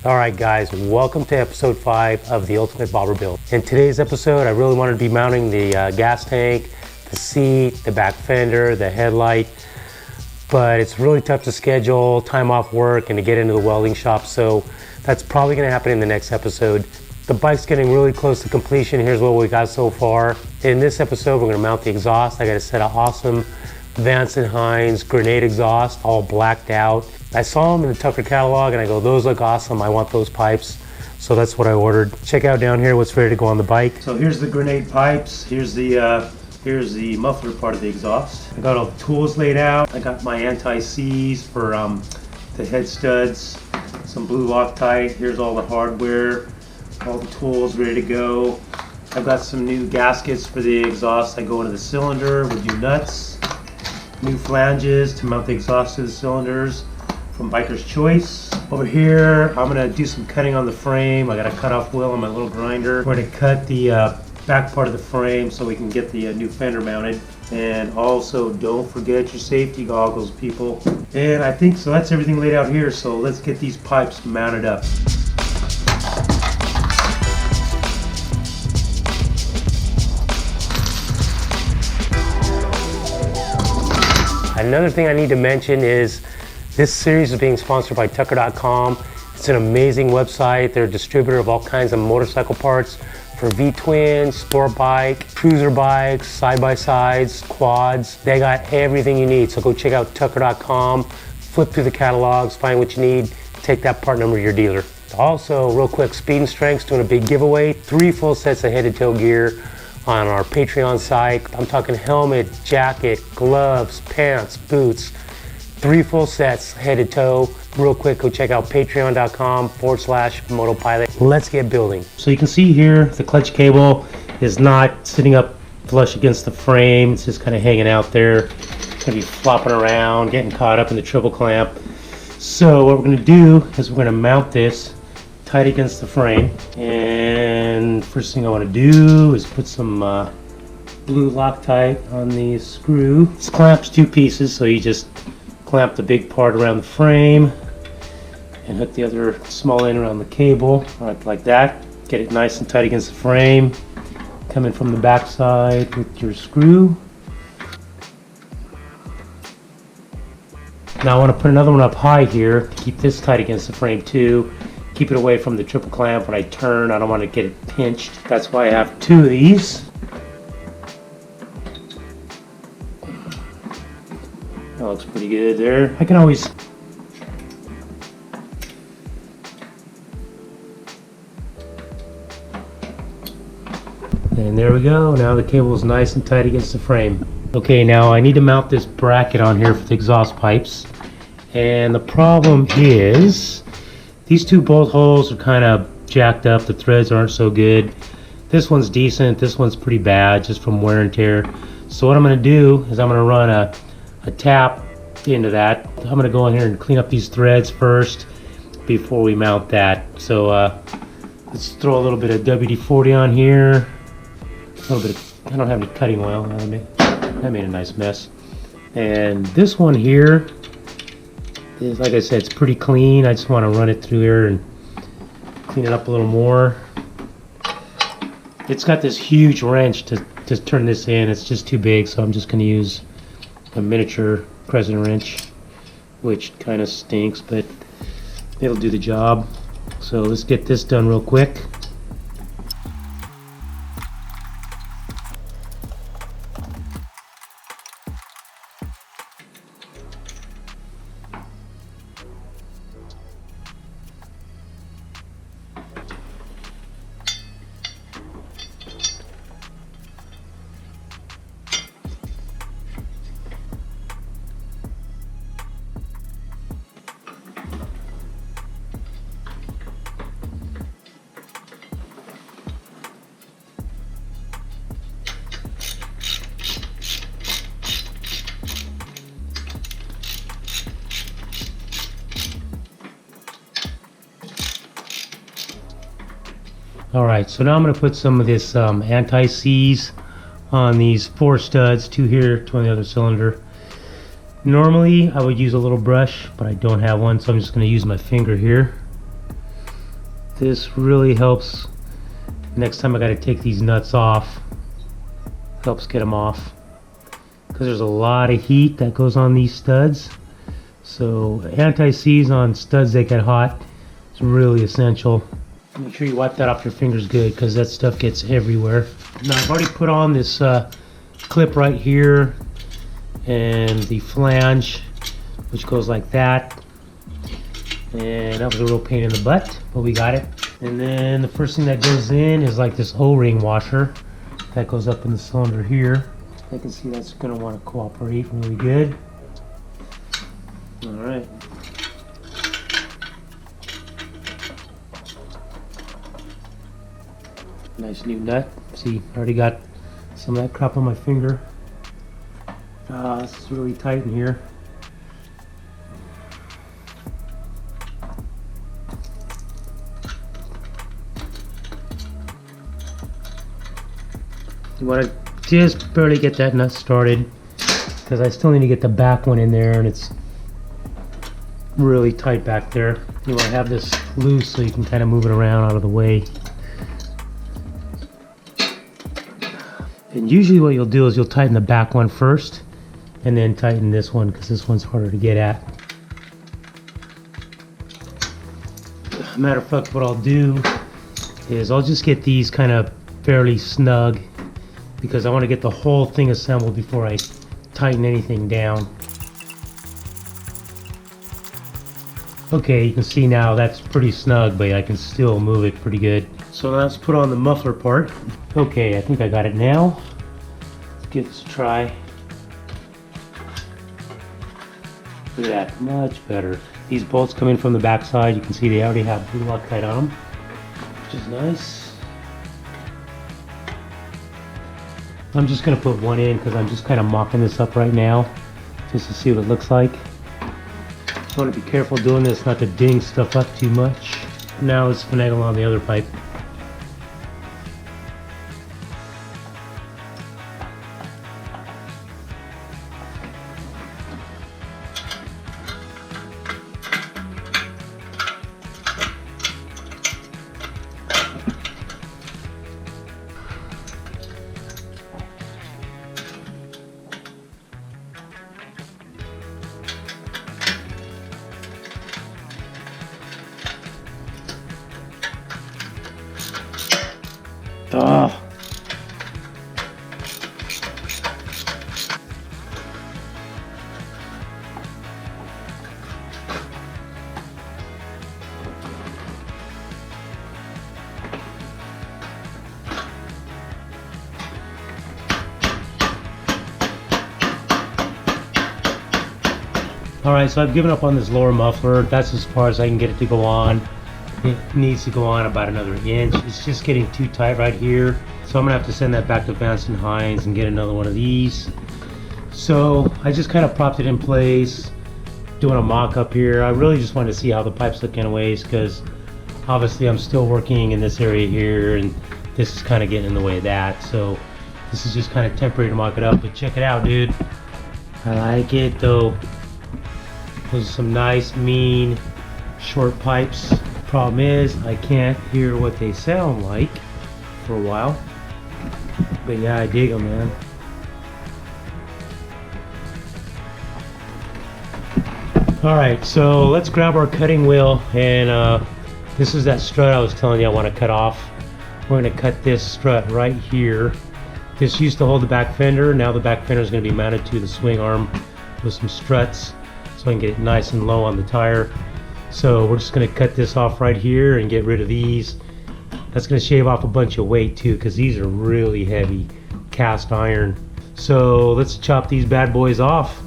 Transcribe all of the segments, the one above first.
Alright guys, welcome to episode 5 of the Ultimate Bobber Build. In today's episode, I really wanted to be mounting the gas tank, the seat, the back fender, the headlight, but it's really tough to schedule time off work and to get into the welding shop, so that's probably going to happen in the next episode. The bike's getting really close to completion. Here's what we got so far. In this episode, we're going to mount the exhaust. I got a set of awesome Vance Hines Grenade exhaust, all blacked out. I saw them in the Tucker catalog and I go, those look awesome, I want those pipes. So that's what I ordered. Check out down here what's ready to go on the bike. So here's the Grenade pipes. Here's the muffler part of the exhaust. I got all the tools laid out. I got my anti-seize for the head studs, some blue Loctite. Here's all the hardware, all the tools ready to go. I've got some new gaskets for the exhaust. I go into the cylinder with new nuts, new flanges to mount the exhaust to the cylinders from Biker's Choice. Over here, I'm gonna do some cutting on the frame. I got a cut-off wheel on my little grinder. We're gonna cut the back part of the frame so we can get the new fender mounted. And also, don't forget your safety goggles, people. And I think, so that's everything laid out here, so let's get these pipes mounted up. Another thing I need to mention is this series is being sponsored by Tucker.com. It's an amazing website. They're a distributor of all kinds of motorcycle parts for V-twins, sport bike, cruiser bikes, side-by-sides, quads. They got everything you need. So go check out Tucker.com, flip through the catalogs, find what you need, take that part number to your dealer. Also, real quick, Speed and Strength's doing a big giveaway. 3 full sets of head-to-toe gear on our Patreon site. I'm talking helmet, jacket, gloves, pants, boots. 3 full sets head to toe. Real quick, go check out patreon.com/motopilot. Let's get building. So you can see here the clutch cable is not sitting up flush against the frame. It's just kind of hanging out there. It's gonna be flopping around, getting caught up in the triple clamp. So what we're gonna do is we're gonna mount this tight against the frame. And first thing I wanna do is put some blue Loctite on the screw. This clamp's 2 pieces, so you just clamp the big part around the frame and hook the other small end around the cable, like that. Get it nice and tight against the frame. Come in from the back side with your screw. Now I want to put another one up high here to keep this tight against the frame too. Keep it away from the triple clamp. When I turn, I don't want to get it pinched. That's why I have 2 of these. That looks pretty good there. I can always and there we go. Now the cable is nice and tight against the frame. Okay, now I need to mount this bracket on here for the exhaust pipes. And the problem is these 2 bolt holes are kind of jacked up. The threads aren't so good. This one's decent. This one's pretty bad just from wear and tear. So what I'm going to do is I'm going to run a tap into that. I'm going to go in here and clean up these threads first before we mount that. So let's throw a little bit of WD-40 on here. A little bit of, I don't have any cutting oil. That made a nice mess. And this one here is, like I said, it's pretty clean. I just want to run it through here and clean it up a little more. It's got this huge wrench to turn this in. It's just too big, so I'm just going to use a miniature crescent wrench, which kind of stinks, but it'll do the job. So let's get this done real quick. Alright, so now I'm going to put some of this anti-seize on these 4 studs, 2 here, 2 on the other cylinder. Normally I would use a little brush, but I don't have one, so I'm just going to use my finger here. This really helps next time I got to take these nuts off. Helps get them off, because there's a lot of heat that goes on these studs. So anti-seize on studs that get hot is really essential. Make sure you wipe that off your fingers good, because that stuff gets everywhere. Now I've already put on this clip right here and the flange, which goes like that. And that was a real pain in the butt, but we got it. And then the first thing that goes in is like this O-ring washer that goes up in the cylinder here. I can see that's going to want to cooperate really good. All right. Nice new nut. See, I already got some of that crap on my finger. This is really tight in here. You want to just barely get that nut started, because I still need to get the back one in there, and it's really tight back there. You want to have this loose so you can kind of move it around out of the way. And usually what you'll do is you'll tighten the back one first and then tighten this one, because this one's harder to get at. Matter of fact, what I'll do is I'll just get these kind of fairly snug, because I want to get the whole thing assembled before I tighten anything down. Okay, you can see now that's pretty snug, but I can still move it pretty good. So now let's put on the muffler part. Okay, I think I got it now. Let's give this a try. Look at that, much better. These bolts come in from the back side. You can see they already have blue Loctite on them, which is nice. I'm just going to put one in because I'm just kind of mocking this up right now, just to see what it looks like. I want to be careful doing this not to ding stuff up too much. Now let's finagle on the other pipe. Oh. Alright, so I've given up on this lower muffler. That's as far as I can get it to go on. It needs to go on about another inch. It's just getting too tight right here. So I'm gonna have to send that back to Vance Hines and get another one of these. So I just kind of propped it in place, doing a mock up here. I really just wanted to see how the pipes look anyways, because obviously I'm still working in this area here, and this is kind of getting in the way of that. So this is just kind of temporary to mock it up, but check it out, dude. I like it though. Those are some nice, mean, short pipes. Problem is, I can't hear what they sound like for a while. But yeah, I dig them, man. Alright, so let's grab our cutting wheel, and this is that strut I was telling you I want to cut off. We're going to cut this strut right here. This used to hold the back fender. Now the back fender is going to be mounted to the swing arm with some struts, so I can get it nice and low on the tire. So we're just going to cut this off right here and get rid of these. That's going to shave off a bunch of weight too, because these are really heavy cast iron. So let's chop these bad boys off.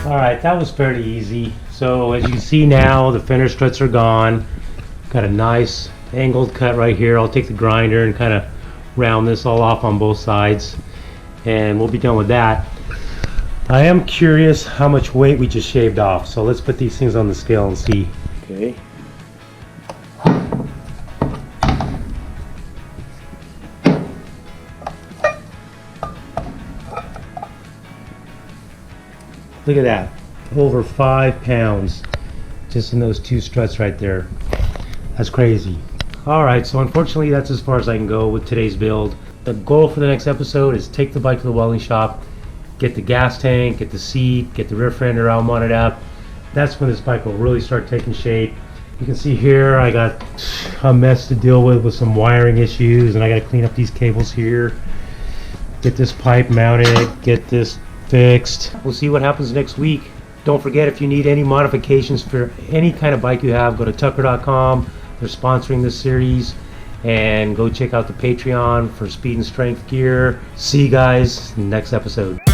Alright, that was fairly easy. So as you can see now, the fender struts are gone. Got a nice angled cut right here. I'll take the grinder and kind of round this all off on both sides, and we'll be done with that. I am curious how much weight we just shaved off, so let's put these things on the scale and see. Okay. Look at that, over 5 pounds just in those two struts right there. That's crazy. Alright, so unfortunately that's as far as I can go with today's build. The goal for the next episode is take the bike to the welding shop, get the gas tank, get the seat, get the rear fender all mounted up. That's when this bike will really start taking shape. You can see here I got a mess to deal with some wiring issues, and I got to clean up these cables here, get this pipe mounted, get this fixed. We'll see what happens next week. Don't forget, if you need any modifications for any kind of bike you have, go to tucker.com. They're sponsoring this series, and go check out the Patreon for speed and strength gear. See you guys in the next episode.